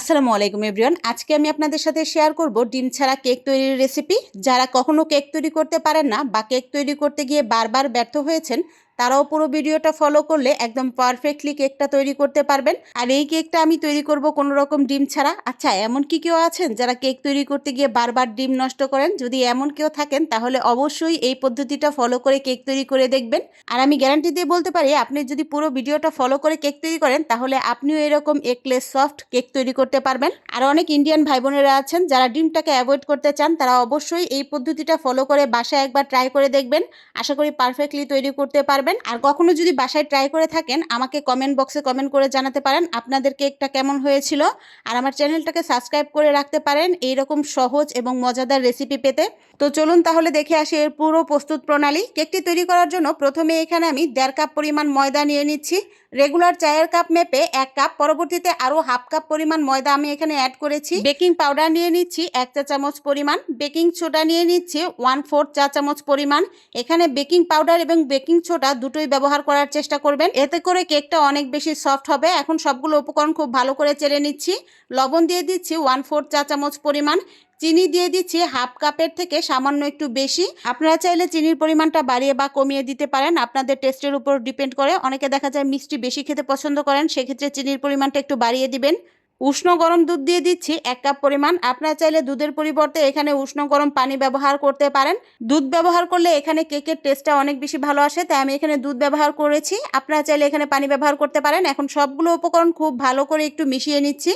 আসসালামু আলাইকুম এভরিওয়ান। আজকে আমি আপনাদের সাথে শেয়ার করব ডিম ছাড়া কেক তৈরির রেসিপি। যারা কখনো কেক তৈরি করতে পারেন না বা কেক তৈরি করতে গিয়ে বারবার ব্যর্থ হয়েছেন, তারাও পুরো ভিডিওটা ফলো করলে একদম পারফেক্টলি কেকটা তৈরি করতে পারবেন। আর এই কেকটা আমি তৈরি করব কোনো রকম ডিম ছাড়া। আচ্ছা, এমন কি কেউ আছেন যারা কেক তৈরি করতে গিয়ে বারবার ডিম নষ্ট করেন? যদি এমন কেউ থাকেন তাহলে অবশ্যই এই পদ্ধতিটা ফলো করে কেক তৈরি করে দেখবেন। আর আমি গ্যারান্টি দিয়ে বলতে পারি, আপনি যদি পুরো ভিডিওটা ফলো করে কেক তৈরি করেন তাহলে আপনিও এরকম এগলেস সফট কেক তৈরি করতে পারবেন। আর অনেক ইন্ডিয়ান ভাই বোনেরা আছেন যারা ডিমটাকে অ্যাভয়েড করতে চান, তারা অবশ্যই এই পদ্ধতিটা ফলো করে বাসায় একবার ট্রাই করে দেখবেন। আশা করি পারফেক্টলি তৈরি করতে পারবেন। আর কখনো যদি বাসায় ট্রাই করে থাকেন, আমাকে কমেন্ট বক্সে কমেন্ট করে জানাতে পারেন আপনাদের কেকটা কেমন হয়েছিল। আর আমার চ্যানেলটাকে সাবস্ক্রাইব করে রাখতে পারেন এইরকম সহজ এবং মজাদার রেসিপি পেতে। তো চলুন তাহলে দেখে আসি এর পুরো প্রস্তুত প্রণালী। কেকটি তৈরি করার জন্য প্রথমে এখানে আমি 1.5 কাপ পরিমাণ ময়দা নিয়ে নিচ্ছি। রেগুলার চায়ের কাপ মেপে 1 কাপ, পরবর্তীতে আরও হাফ কাপ পরিমাণ ময়দা আমি এখানে অ্যাড করেছি। বেকিং পাউডার নিয়ে নিচ্ছি 1 চা চামচ পরিমাণ। বেকিং সোডা নিয়ে নিচ্ছি 1/4 চা চামচ পরিমাণ। এখানে বেকিং পাউডার এবং বেকিং সোডা দুটোই ব্যবহার করার চেষ্টা করবেন, এতে করে কেকটা অনেক বেশি সফট হবে। এখন সবগুলো উপকরণ খুব ভালো করে চেলে নিচ্ছি। লবণ দিয়ে দিচ্ছি 1/4 চা চামচ পরিমাণ। চিনি দিয়ে দিচ্ছি হাফ কাপের থেকে সামান্য একটু বেশি। আপনারা চাইলে চিনির পরিমাণটা বাড়িয়ে বা কমিয়ে দিতে পারেন, আপনাদের টেস্টের উপর ডিপেন্ড করে। অনেকে দেখা যায় মিষ্টি বেশি খেতে পছন্দ করেন, সেক্ষেত্রে চিনির পরিমাণটা একটু বাড়িয়ে দিবেন। উষ্ণ গরম দুধ দিয়ে দিচ্ছি 1 কাপ পরিমাণ। আপনারা চাইলে দুধের পরিবর্তে এখানে উষ্ণ গরম পানি ব্যবহার করতে পারেন। দুধ ব্যবহার করলে এখানে কেকের টেস্টটা অনেক বেশি ভালো আসে, তাই আমি এখানে দুধ ব্যবহার করেছি। আপনারা চাইলে এখানে পানি ব্যবহার করতে পারেন। এখন সবগুলো উপকরণ খুব ভালো করে একটু মিশিয়ে নিচ্ছি।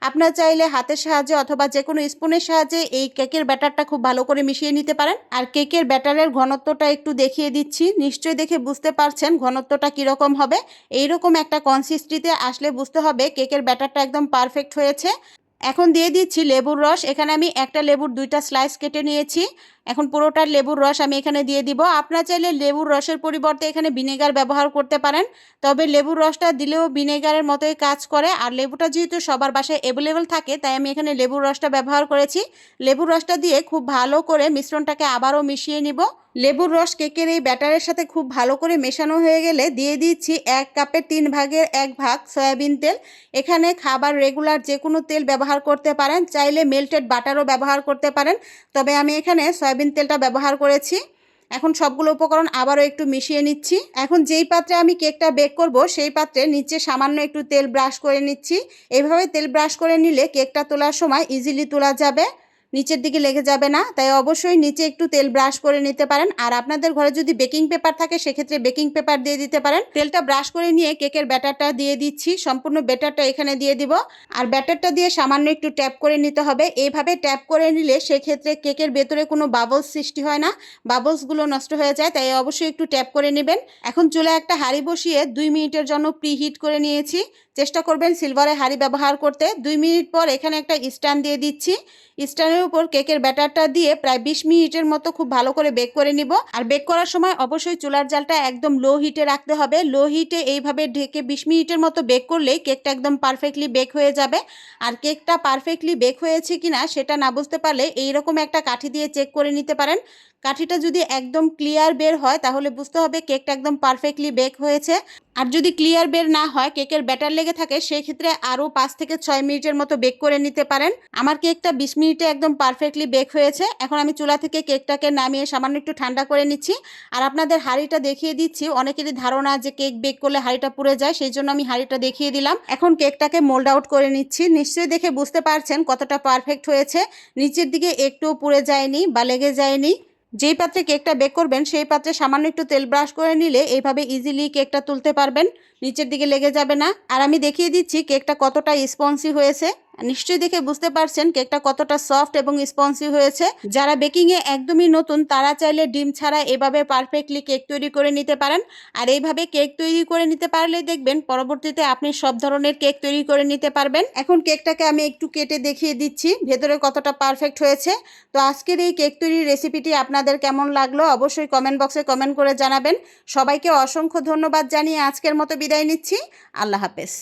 আপনারা চাইলে হাতের সাহায্যে অথবা যে কোনো স্পুনের সাহায্যে এই কেকের ব্যাটারটা খুব ভালো করে মিশিয়ে নিতে পারেন। আর কেকের ব্যাটারের ঘনত্বটা একটু দেখিয়ে দিচ্ছি, নিশ্চয়ই দেখে বুঝতে পারছেন ঘনত্বটা কীরকম হবে। এইরকম একটা কনসিস্টেন্সিতে আসলে বুঝতে হবে কেকের ব্যাটারটা একদম পারফেক্ট হয়েছে। এখন দিয়ে দিচ্ছি লেবুর রস। এখানে আমি একটা লেবুর 2টা স্লাইস কেটে নিয়েছি। এখন পুরোটার লেবুর রস আমি এখানে দিয়ে দিব। আপনারা চাইলে লেবুর রসের পরিবর্তে এখানে ভিনেগার ব্যবহার করতে পারেন, তবে লেবুর রসটা দিলেও ভিনেগারের মতোই কাজ করে। আর লেবুটা যেহেতু সবার বাসায় অ্যাভেলেবেল থাকে, তাই আমি এখানে লেবুর রসটা ব্যবহার করেছি। লেবুর রসটা দিয়ে খুব ভালো করে মিশ্রণটাকে আবারও মিশিয়ে নিব। লেবুর রস কেকের এই ব্যাটারের সাথে খুব ভালো করে মেশানো হয়ে গেলে দিয়ে দিচ্ছি 1 কাপের 3 ভাগের 1 ভাগ সয়াবিন তেল। এখানে খাবার রেগুলার যে কোনো তেল ব্যবহার করতে পারেন, চাইলে মেল্টেড বাটারও ব্যবহার করতে পারেন, তবে আমি এখানে সয়াবিন তেলটা ব্যবহার করেছি। এখন সবগুলো উপকরণ আবারও একটু মিশিয়ে নিচ্ছি। এখন যেই পাত্রে আমি কেকটা বেক করব, সেই পাত্রে নিচে সামান্য একটু তেল ব্রাশ করে নিচ্ছি। এইভাবে তেল ব্রাশ করে নিলে কেকটা তোলার সময় ইজিলি তোলা যাবে, নিচের দিকে লেগে যাবে না। তাই অবশ্যই নিচে একটু তেল ব্রাশ করে নিতে পারেন। আর আপনাদের ঘরে যদি বেকিং পেপার থাকে, সেক্ষেত্রে বেকিং পেপার দিয়ে দিতে পারেন। তেলটা ব্রাশ করে নিয়ে কেকের ব্যাটারটা দিয়ে দিচ্ছি। সম্পূর্ণ ব্যাটারটা এখানে দিয়ে দিব। আর ব্যাটারটা দিয়ে সামান্য একটু ট্যাপ করে নিতে হবে। এইভাবে ট্যাপ করে নিলে সেক্ষেত্রে কেকের ভেতরে কোনো বাবলস সৃষ্টি হয় না, বাবলসগুলো নষ্ট হয়ে যায়। তাই অবশ্যই একটু ট্যাপ করে নেবেন। এখন চুলায় একটা হাঁড়ি বসিয়ে 2 মিনিটের জন্য প্রিহিট করে নিয়েছি। চেষ্টা করবেন সিলভারের হাঁড়ি ব্যবহার করতে। 2 মিনিট পর এখানে একটা স্ট্যান্ড দিয়ে দিচ্ছি। স্ট্যান্ডের উপর কেকের ব্যাটারটা দিয়ে প্রায় 20 মিনিটের মতো খুব ভালো করে বেক করে নিব। আর বেক করার সময় অবশ্যই চুলার জালটা একদম লো হিটে রাখতে হবে। লো হিটে এইভাবে ঢেকে 20 মিনিটের মতো বেক করলেই কেকটা একদম পারফেক্টলি বেক হয়ে যাবে। আর কেকটা পারফেক্টলি বেক হয়েছে কিনা সেটা না বুঝতে পারলে এইরকম একটা কাঠি দিয়ে চেক করে নিতে পারেন। কাঠিটা যদি একদম ক্লিয়ার বের হয় তাহলে বুঝতে হবে কেকটা একদম পারফেক্টলি বেক হয়েছে। আর যদি ক্লিয়ার বের না হয়, কেকের ব্যাটার লেগে থাকে, সেক্ষেত্রে আরও 5 থেকে 6 মিনিটের মতো বেক করে নিতে পারেন। আমার কেকটা 20 মিনিটে একদম পারফেক্টলি বেক হয়েছে। এখন আমি চুলা থেকে কেকটাকে নামিয়ে সামান্য একটু ঠান্ডা করে নিচ্ছি। আর আপনাদের হাঁড়িটা দেখিয়ে দিচ্ছি। অনেকেরই ধারণা যে কেক বেক করলে হাঁড়িটা পুড়ে যায়, সেই জন্য আমি হাঁড়িটা দেখিয়ে দিলাম। এখন কেকটাকে মোল্ড আউট করে নিচ্ছি। নিশ্চয়ই দেখে বুঝতে পারছেন কতটা পারফেক্ট হয়েছে। নিচের দিকে একটুও পুড়ে যায়নি বা লেগে যায়নি। যেই পাত্রে কেকটা বেক করবেন সেই পাত্রে সামান্য একটু তেল ব্রাশ করে নিলে এইভাবে ইজিলি কেকটা তুলতে পারবেন, নিচের দিকে লেগে যাবে না। আর আমি দেখিয়ে দিচ্ছি কেকটা কতটা স্পঞ্জি হয়েছে। নিশ্চয়ই দেখে বুঝতে পারছেন কেকটা কতটা সফট এবং স্পঞ্জি হয়েছে। যারা বেকিংয়ে একদমই নতুন, তারা চাইলে ডিম ছাড়া এভাবে পারফেক্টলি কেক তৈরি করে নিতে পারেন। আর এইভাবে কেক তৈরি করে নিতে পারলে দেখবেন পরবর্তীতে আপনি সব ধরনের কেক তৈরি করে নিতে পারবেন। এখন কেকটাকে আমি একটু কেটে দেখিয়ে দিচ্ছি ভেতরে কতটা পারফেক্ট হয়েছে। তো আজকের এই কেক তৈরির রেসিপিটি আপনাদের কেমন লাগলো অবশ্যই কমেন্ট বক্সে কমেন্ট করে জানাবেন। সবাইকে অসংখ্য ধন্যবাদ জানিয়ে আজকের মতো বিদায় নিচ্ছি। আল্লাহ হাফেজ।